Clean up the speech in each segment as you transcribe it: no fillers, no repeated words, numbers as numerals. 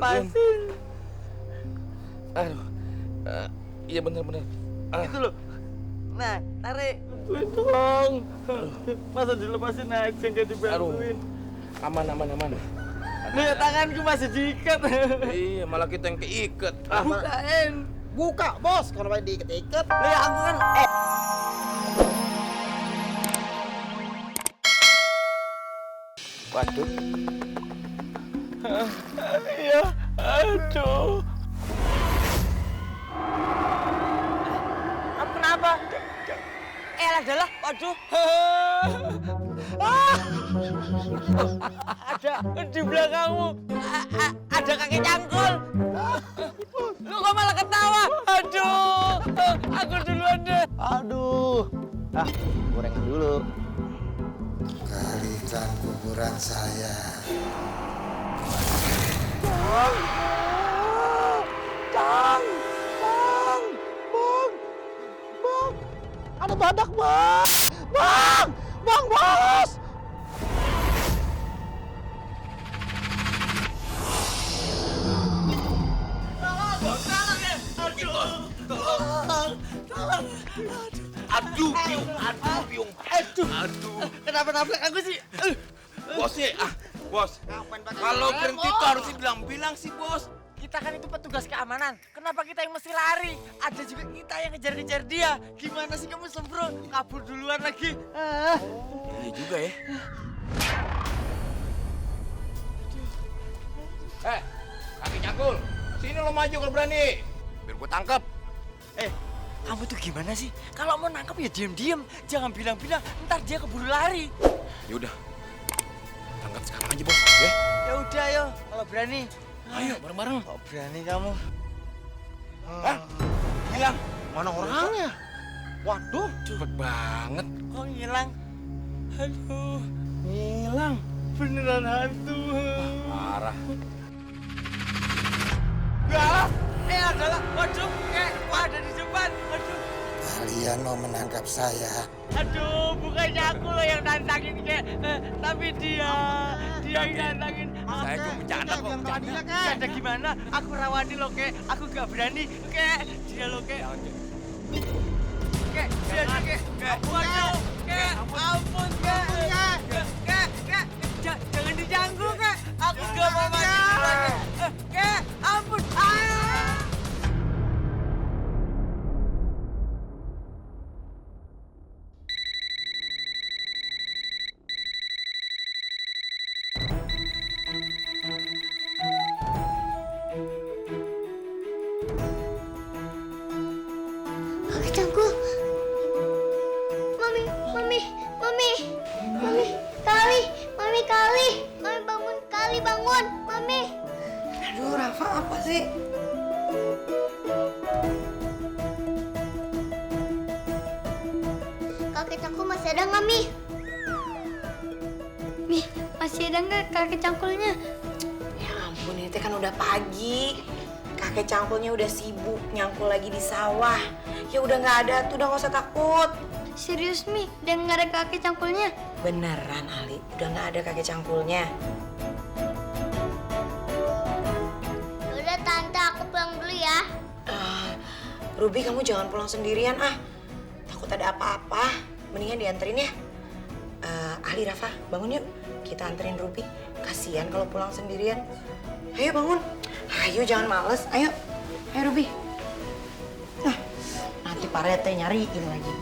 lepasin. Aduh. Iya bener. Itu loh. Nah, tarik. Bantuin dong. Masa dilepasin aja nggak dibantuin? Aman. Nih, tanganku masih diikat. Iya, malah kita yang keikat. Bukain. Buka, bos. Kalau main diikat-ikat. Nih, aku kan. Waduh. Iya, aduh. Kamu kenapa? Adalah, waduh. Ada di belakangmu. Ada kakek cangkul. Lu kok malah ketawa? Aduh, aku duluan deh. Aduh. Gorengan dulu. Kalikan kuburan saya. Bang. Ada badak, Bang. Bang, bos. Aduh, piung. Kenapa nabrak aku sih? Bos ya, bos. Kalau berhenti tuh harus bilang sih, bos. Kita kan itu petugas keamanan. Kenapa kita yang mesti lari? Ada juga kita yang ngejar-ngejar dia. Gimana sih kamu sembro? Kabur duluan lagi. Iya juga ya. Kaki cangkul. Sini lo maju kalau berani. Biar gue tangkap. Kamu tuh gimana sih? Kalau mau nangkep ya diem-diem. Jangan bilang-bilang, ntar dia keburu lari. Yaudah. Tangkap sekarang aja, bos. Ya? Ya udah, ayo. Kalau berani. Ayo, bareng-bareng. Kok berani kamu? Hilang. Mana orangnya? Waduh. Cepet banget. Kok ngilang? Aduh, Hilang. beneran hantu. Parah. Adalah, waduh, ada di depan. Waduh, Kalian mau menangkap saya. aduh, bukannya aku loh yang nantangin tapi dia yang nantangin. Saya cuma bercanda kok, bercanda. Bercanda gimana? Aku rawani loh, aku gak berani, dia loh, dia waduh, ampun, jangan diganggu, aku gak mau mati lagi, ampun, Kakek cangkul. Kali. Mami bangun, Kali bangun. Mami. Aduh, Rafa apa sih? Kakek cangkul masih ada nggak, Mi? Mi, masih ada nggak kakek cangkulnya? Ya ampun, ini teh kan udah pagi. Kakek cangkulnya udah sibuk nyangkul lagi di sawah. Ya udah nggak ada tuh, udah nggak usah takut. Serius, Mi? Dan nggak ada kakek cangkulnya? Beneran, Ali. Udah nggak ada kakek cangkulnya. Udah, Tante, aku pulang dulu ya. Ruby, kamu jangan pulang sendirian, takut ada apa-apa. Mendingan dianterin ya. Ali, Rafa, bangun yuk. Kita anterin Ruby. Kasihan kalau pulang sendirian. Ayo bangun. Ayo, jangan males. Ayo Ruby. Nanti Pak Rete nyariin lagi.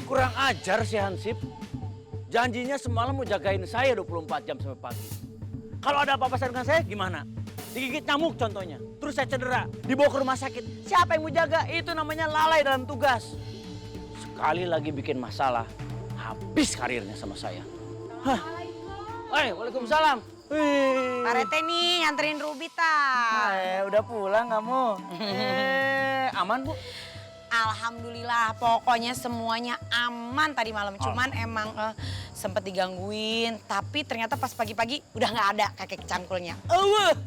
Kurang ajar si Hansip. Janjinya semalam mau jagain saya 24 jam sampai pagi. Kalau ada apa-apa dengan saya gimana? Digigit nyamuk contohnya. Terus saya cedera, dibawa ke rumah sakit. Siapa yang mau jaga? Itu namanya lalai dalam tugas. Sekali lagi bikin masalah, habis karirnya sama saya. Hah? Waalaikumsalam. Pak Rete nih nganterin Ruby, Udah pulang kamu? Aman, Bu? Alhamdulillah, pokoknya semuanya aman tadi malam. Cuman emang sempet digangguin, tapi ternyata pas pagi-pagi udah nggak ada kakek cangkulnya.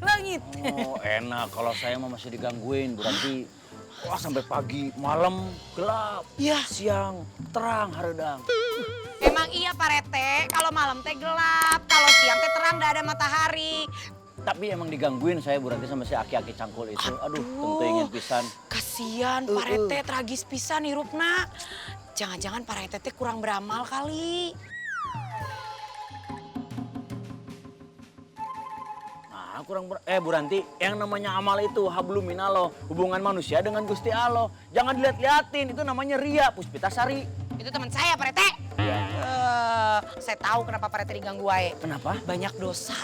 Langit. Oh enak, kalau saya mah masih digangguin, berarti wah sampai pagi, malam gelap, Iya. siang terang haredang. Emang iya Pak Rete, kalau malam teh gelap, kalau siang teh terang nggak ada matahari. Tapi emang digangguin saya berarti sama si aki-aki cangkul itu. Aduh, tentu ingin pisan. Kasian Pak Rete, tragis pisan hirupna. Jangan-jangan Pak Rete teh kurang beramal kali. Nah, Bu Ranti, yang namanya amal itu hablum minallah, hubungan manusia dengan Gusti Allah. Jangan dilihat-liatin, itu namanya ria, Puspitasari. Itu teman saya Pak Rete. Iya. Saya tahu kenapa Pak Rete diganggu wae. Kenapa? Banyak dosa.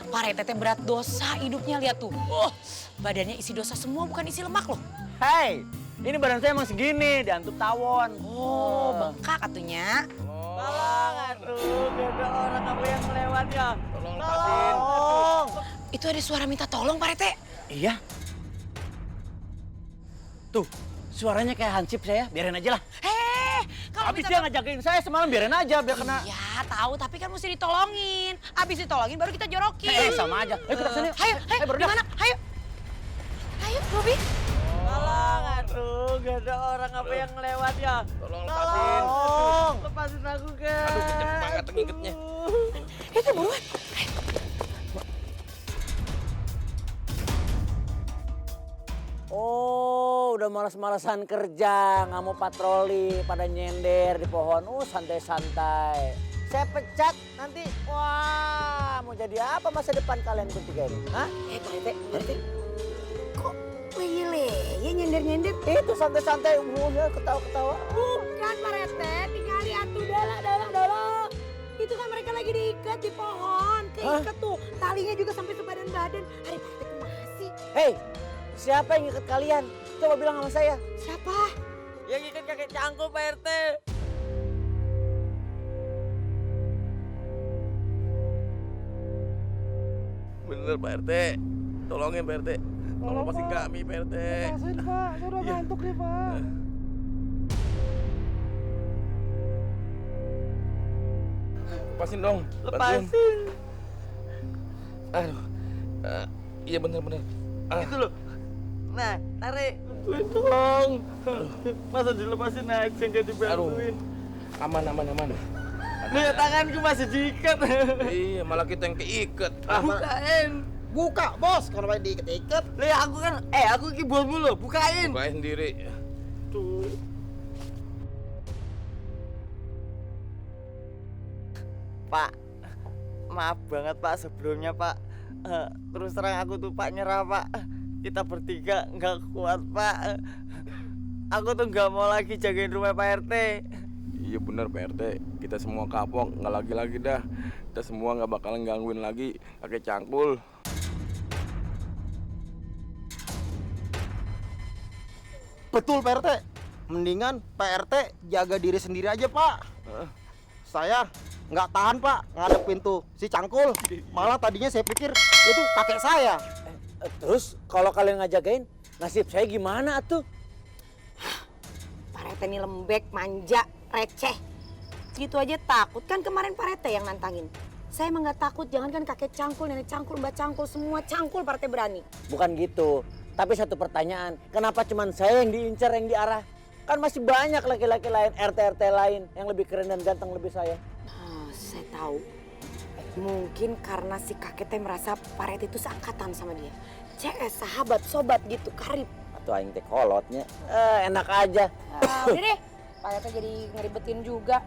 Pak Rete teh berat dosa hidupnya, lihat tuh. Oh, badannya isi dosa semua, bukan isi lemak loh. Hei, ini badan saya emang segini, diantuk tawon. Oh, bengkak atunya. Tolong, aduh, ada orang apa yang melewat ya? Tolong lepasin. Itu ada suara minta tolong Pak Rete. Iya. Tuh, suaranya kayak hansip saya, biarin aja lah. Kalau Habis minta dia ngajagain saya semalam, biarin aja, biar kena. Iya, tahu, tapi kan mesti ditolongin. Habis ditolongin baru kita jorokin. Sama aja. Ayo kita kesana yuk. Ayo, baru di mana? Ayo. Ayo, Robi. Tolong, aduh, gak ada orang apa yang lewat ya? Tolong lepasin. Lepasin aku, guys. Aduh, kenceng banget ngiketnya. Itu buruan. Oh, udah malas-malasan kerja, nggak mau patroli, pada nyender di pohon. Santai-santai. Saya pecat nanti, wah, mau jadi apa masa depan kalian bertiga ini? Hah? Pak Rete. Kok leye-leye nyender-nyender? Itu santai-santai, umurnya ketawa-ketawa. Bukan Pak Rete, tinggal lihat tuh dala. Itu kan mereka lagi diikat di pohon. Keikat tuh, talinya juga sampai sebadan-badan. Hari Pak Rete masih. Hei, siapa yang ikat kalian? Coba bilang sama saya. Siapa? Yang ikat kakek cangkul Pak RT. Bener Pak RT. Tolongin Pak RT. Tolong lepasin kami Pak RT. Lepasin Pak, saya udah ngantuk nih Pak. Lepasin dong. Lepasin. Aduh. Iya bener. Itu loh. Nah, tarik. Tolong. Masa dilepasin naik jadi dibantuin. Aman. Nih, tanganku masih diikat. Iya, malah kita yang keikat. Bukain. Buka bos, kenapa diikat-ikat? Lihat aku kan, aku keyboardmu loh, bukain. Bukain sendiri. Tuh. Pak, maaf banget Pak sebelumnya Pak. Terus terang aku tuh Pak nyerah Pak. Kita bertiga nggak kuat Pak. Aku tuh nggak mau lagi jagain rumah Pak RT. Iya bener Pak RT. Kita semua kapok, nggak lagi dah. Kita semua nggak bakalan gangguin lagi kakek cangkul. Betul Pak RT. Mendingan Pak RT jaga diri sendiri aja Pak. Saya nggak tahan Pak ngadepin tuh si cangkul. Malah tadinya saya pikir itu kakek saya. Terus kalau kalian ngajagain, nasib saya gimana atuh? Pak Rete ini lembek, manja, receh. Gitu aja takut, kan kemarin Pak Rete yang nantangin. Saya emang gak takut, jangankan kakek cangkul, nenek cangkul, mbak cangkul, semua cangkul Pak Rete berani. Bukan gitu. Tapi satu pertanyaan, kenapa cuman saya yang diincar, yang diarah? Kan masih banyak laki-laki lain, RT-RT lain yang lebih keren dan ganteng lebih saya. Saya tahu. Mungkin karena si kakek teh merasa Pak Rete itu seangkatan sama dia. CS, sahabat, sobat gitu, karib. Atau aing teh kolotnya. Enak aja. Udah deh, Pak Rete jadi ngeribetin juga.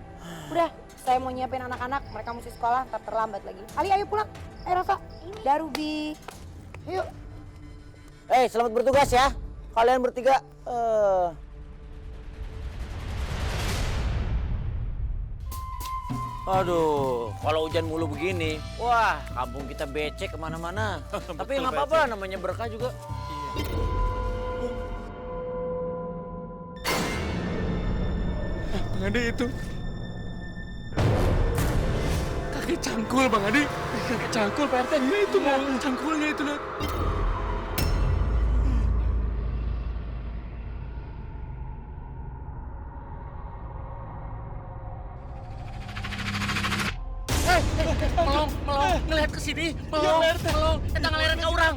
Udah, saya mau nyiapin anak-anak, mereka mesti sekolah, ntar terlambat lagi. Ali, ayo pulang. Ayo Rafa, Darubi. Yuk. Selamat bertugas ya. Kalian bertiga. Aduh, kalau hujan mulu begini, wah kampung kita becek kemana-mana. Tapi nggak apa-apa, namanya berkah juga. Bang Adi itu. Kakek cangkul Bang Adi. Kakek cangkul Pak RT. Iya itu mau cangkulnya itu lihat. Melong, ngelihat ke sini. Melong, kita ngeleret ke orang.